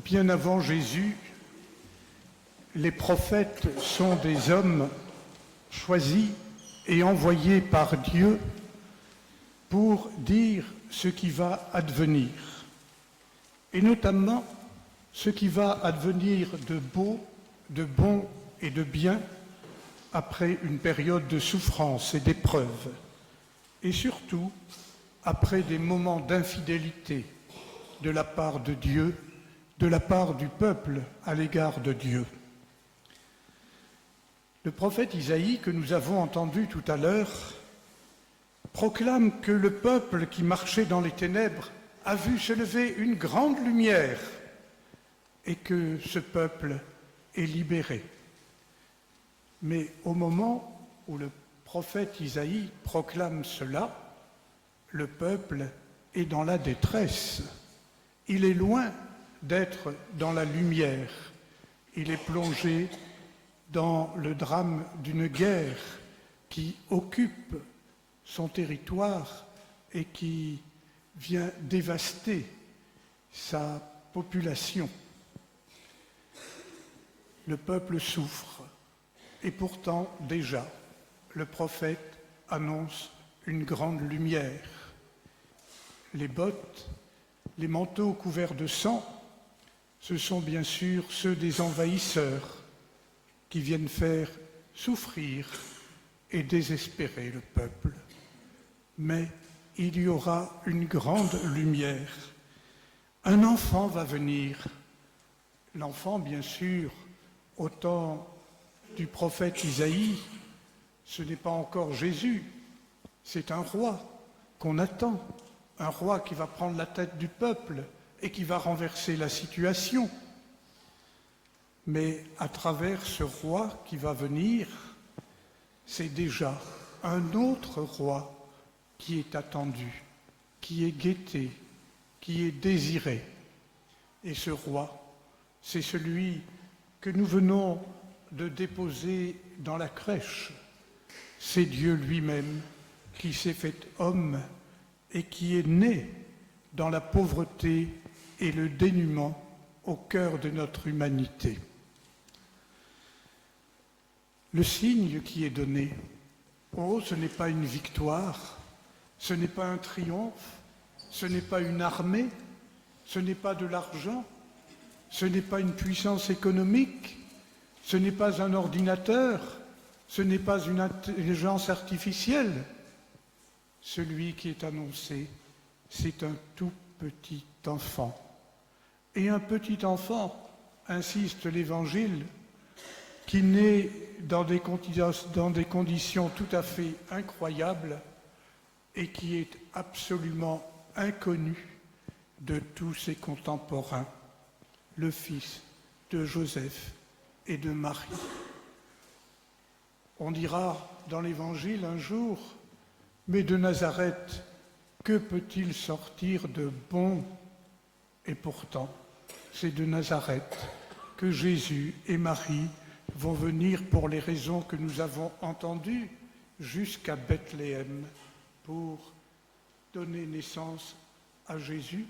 bien avant Jésus, les prophètes sont des hommes choisis et envoyés par Dieu pour dire ce qui va advenir, et notamment ce qui va advenir de beau, de bon et de bien après une période de souffrance et d'épreuve, et surtout après des moments d'infidélité de la part de Dieu, de la part du peuple à l'égard de Dieu. Le prophète Isaïe, que nous avons entendu tout à l'heure, proclame que le peuple qui marchait dans les ténèbres a vu se lever une grande lumière et que ce peuple est libéré. Mais au moment où le prophète Isaïe proclame cela, le peuple est dans la détresse. Il est loin d'être dans la lumière. Il est plongé dans le drame d'une guerre qui occupe son territoire et qui vient dévaster sa population. Le peuple souffre et pourtant déjà le prophète annonce une grande lumière. Les bottes, les manteaux couverts de sang, ce sont bien sûr ceux des envahisseurs qui viennent faire souffrir et désespérer le peuple. Mais il y aura une grande lumière. Un enfant va venir. L'enfant, bien sûr, au temps du prophète Isaïe, ce n'est pas encore Jésus, c'est un roi qu'on attend, un roi qui va prendre la tête du peuple et qui va renverser la situation. Mais à travers ce roi qui va venir, c'est déjà un autre roi qui est attendu, qui est guetté, qui est désiré. Et ce roi, c'est celui que nous venons de déposer dans la crèche. C'est Dieu lui-même qui s'est fait homme et qui est né dans la pauvreté et le dénuement au cœur de notre humanité. Le signe qui est donné, oh, ce n'est pas une victoire, ce n'est pas un triomphe, ce n'est pas une armée, ce n'est pas de l'argent, ce n'est pas une puissance économique, ce n'est pas un ordinateur, ce n'est pas une intelligence artificielle. Celui qui est annoncé, c'est un tout petit enfant. Et un petit enfant, insiste l'Évangile, qui naît dans des conditions tout à fait incroyables et qui est absolument inconnu de tous ses contemporains, le fils de Joseph et de Marie. On dira dans l'Évangile un jour, mais de Nazareth, que peut-il sortir de bon? Et pourtant, c'est de Nazareth que Jésus et Marie vont venir pour les raisons que nous avons entendues jusqu'à Bethléem pour donner naissance à Jésus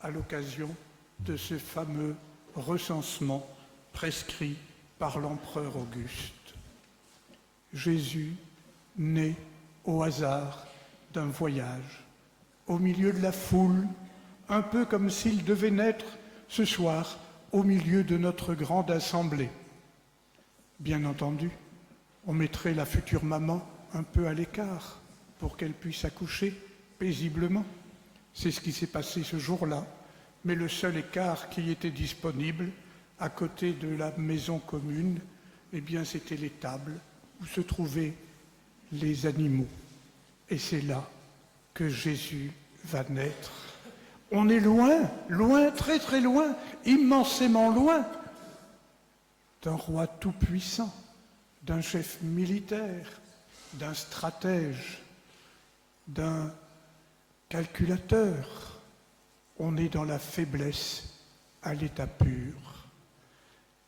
à l'occasion de ce fameux recensement prescrit par l'empereur Auguste. Jésus naît au hasard d'un voyage, au milieu de la foule, un peu comme s'il devait naître ce soir au milieu de notre grande assemblée. Bien entendu, on mettrait la future maman un peu à l'écart pour qu'elle puisse accoucher paisiblement. C'est ce qui s'est passé ce jour-là, mais le seul écart qui était disponible à côté de la maison commune, eh bien c'était l'étable où se trouvaient les animaux. Et c'est là que Jésus va naître. On est loin, loin, très très loin, immensément loin d'un roi tout-puissant, d'un chef militaire, d'un stratège, d'un calculateur. On est dans la faiblesse à l'état pur.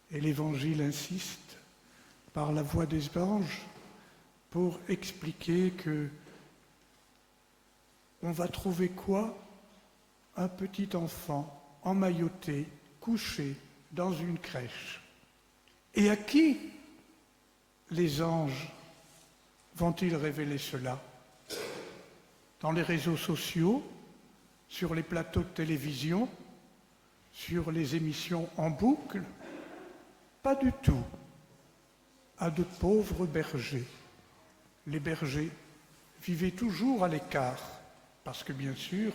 Et l'Évangile insiste par la voix des anges pour expliquer que on va trouver quoi? Un petit enfant emmailloté, couché dans une crèche. Et à qui les anges vont-ils révéler cela? Dans les réseaux sociaux, sur les plateaux de télévision, sur les émissions en boucle? Pas du tout. À de pauvres bergers. Les bergers vivaient toujours à l'écart, parce que bien sûr,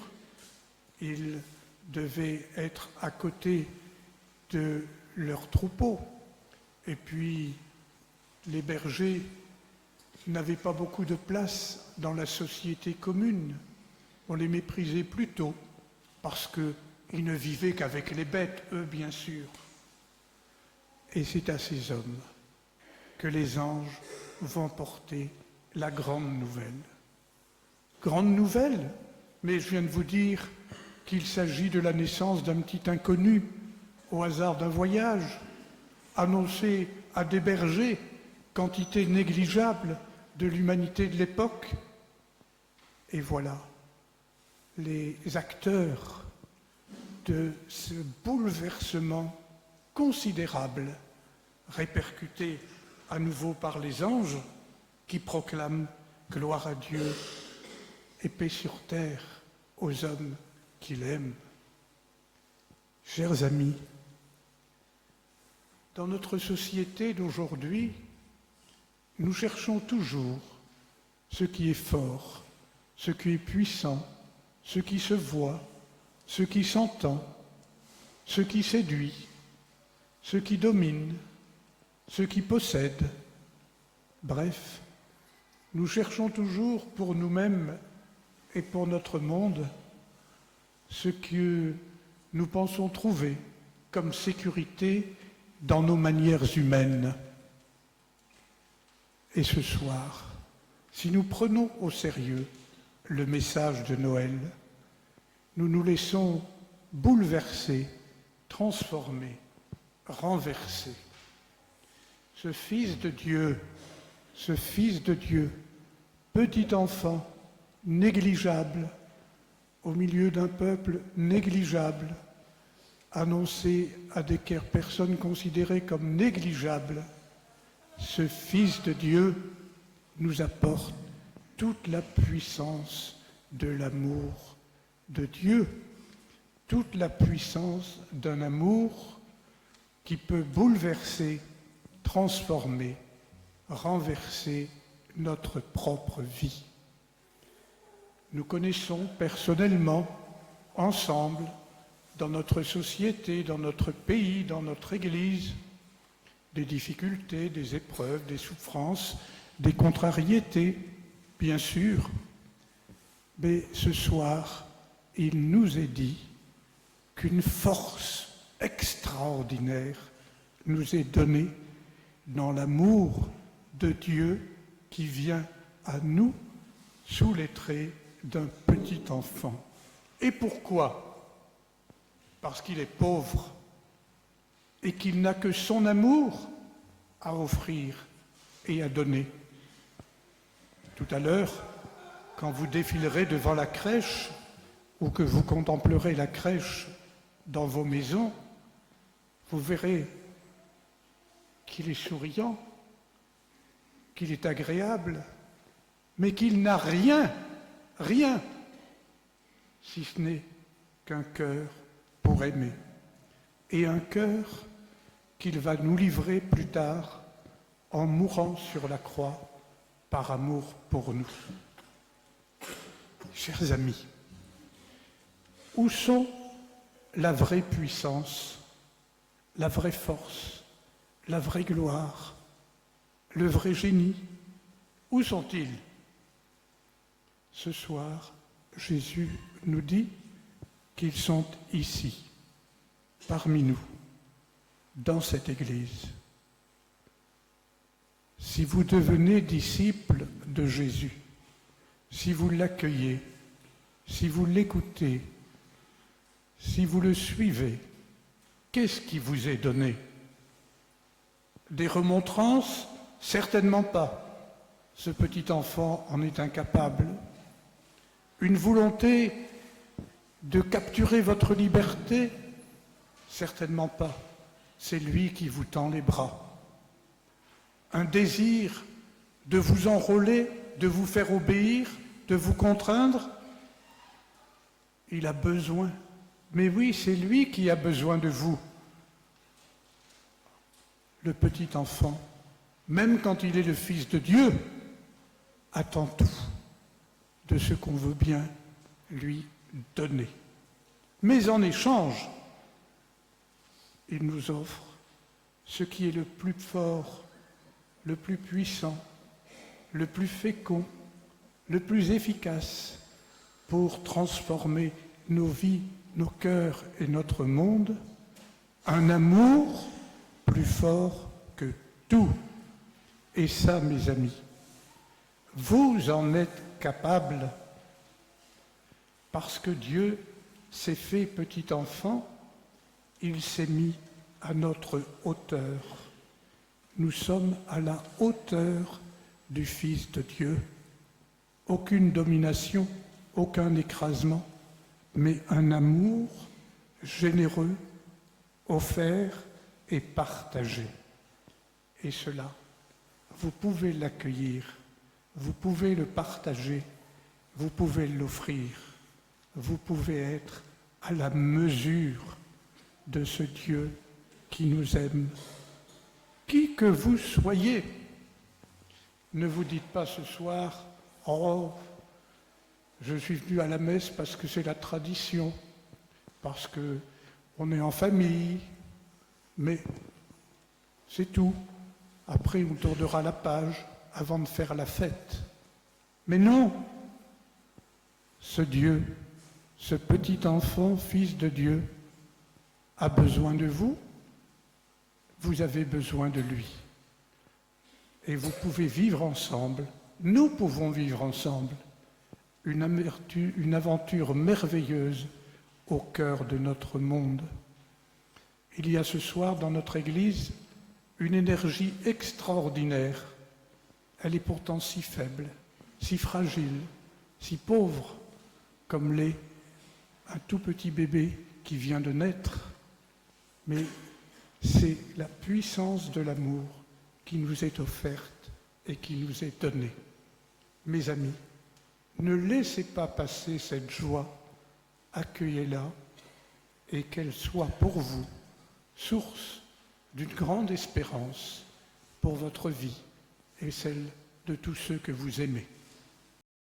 ils devaient être à côté de leurs troupeaux. Et puis, les bergers n'avaient pas beaucoup de place dans la société commune. On les méprisait plutôt, parce qu'ils ne vivaient qu'avec les bêtes, eux, bien sûr. Et c'est à ces hommes que les anges vont porter la grande nouvelle. Grande nouvelle, mais je viens de vous dire qu'il s'agit de la naissance d'un petit inconnu au hasard d'un voyage, annoncé à des bergers, quantité négligeable de l'humanité de l'époque. Et voilà, les acteurs de ce bouleversement considérable, répercuté à nouveau par les anges qui proclament gloire à Dieu et paix sur terre aux hommes qu'il aime. Chers amis, dans notre société d'aujourd'hui, nous cherchons toujours ce qui est fort, ce qui est puissant, ce qui se voit, ce qui s'entend, ce qui séduit, ce qui domine, ce qui possède. Bref, nous cherchons toujours pour nous-mêmes et pour notre monde ce que nous pensons trouver comme sécurité dans nos manières humaines. Et ce soir, si nous prenons au sérieux le message de Noël, nous nous laissons bouleverser, transformer, renverser. Ce Fils de Dieu, petit enfant, négligeable, au milieu d'un peuple négligeable, annoncé à des personnes considérées comme négligeables, ce Fils de Dieu nous apporte toute la puissance de l'amour de Dieu, toute la puissance d'un amour qui peut bouleverser, transformer, renverser notre propre vie. Nous connaissons personnellement, ensemble, dans notre société, dans notre pays, dans notre Église, des difficultés, des épreuves, des souffrances, des contrariétés, bien sûr. Mais ce soir, il nous est dit qu'une force extraordinaire nous est donnée dans l'amour de Dieu qui vient à nous sous les traits d'un petit enfant. Et pourquoi? Parce qu'il est pauvre et qu'il n'a que son amour à offrir et à donner. Tout à l'heure, quand vous défilerez devant la crèche ou que vous contemplerez la crèche dans vos maisons, vous verrez qu'il est souriant, qu'il est agréable, mais qu'il n'a rien, si ce n'est qu'un cœur pour aimer, et un cœur qu'il va nous livrer plus tard en mourant sur la croix par amour pour nous. Chers amis, où sont la vraie puissance, la vraie force, la vraie gloire, le vrai génie? Où sont-ils? Ce soir, Jésus nous dit qu'ils sont ici, parmi nous, dans cette Église. Si vous devenez disciples de Jésus, si vous l'accueillez, si vous l'écoutez, si vous le suivez, qu'est-ce qui vous est donné? Des remontrances? Certainement pas. Ce petit enfant en est incapable. Une volonté de capturer votre liberté? Certainement pas. C'est lui qui vous tend les bras. Un désir de vous enrôler, de vous faire obéir, de vous contraindre? Il a besoin. Mais oui, c'est lui qui a besoin de vous. Le petit enfant, même quand il est le Fils de Dieu, attend tout de ce qu'on veut bien lui donner. Mais en échange, il nous offre ce qui est le plus fort, le plus puissant, le plus fécond, le plus efficace pour transformer nos vies, nos cœurs et notre monde, un amour plus fort que tout. Et ça, mes amis, vous en êtes capables parce que Dieu s'est fait petit enfant, il s'est mis à notre hauteur. Nous sommes à la hauteur du Fils de Dieu. Aucune domination, aucun écrasement, mais un amour généreux, offert et partagé. Et cela, vous pouvez l'accueillir, vous pouvez le partager, vous pouvez l'offrir, vous pouvez être à la mesure de ce Dieu qui nous aime. Qui que vous soyez, ne vous dites pas ce soir « Oh, je suis venu à la messe parce que c'est la tradition, parce qu'on est en famille, mais c'est tout. Après, on tournera la page avant de faire la fête. » Mais non, ce Dieu, ce petit enfant, Fils de Dieu, a besoin de vous, vous avez besoin de lui. Et vous pouvez vivre ensemble, nous pouvons vivre ensemble, une aventure merveilleuse au cœur de notre monde. Il y a ce soir dans notre Église une énergie extraordinaire. Elle est pourtant si faible, si fragile, si pauvre, comme l'est un tout petit bébé qui vient de naître. Mais c'est la puissance de l'amour qui nous est offerte et qui nous est donnée. Mes amis, ne laissez pas passer cette joie, accueillez-la et qu'elle soit pour vous source d'une grande espérance pour votre vie et celle de tous ceux que vous aimez.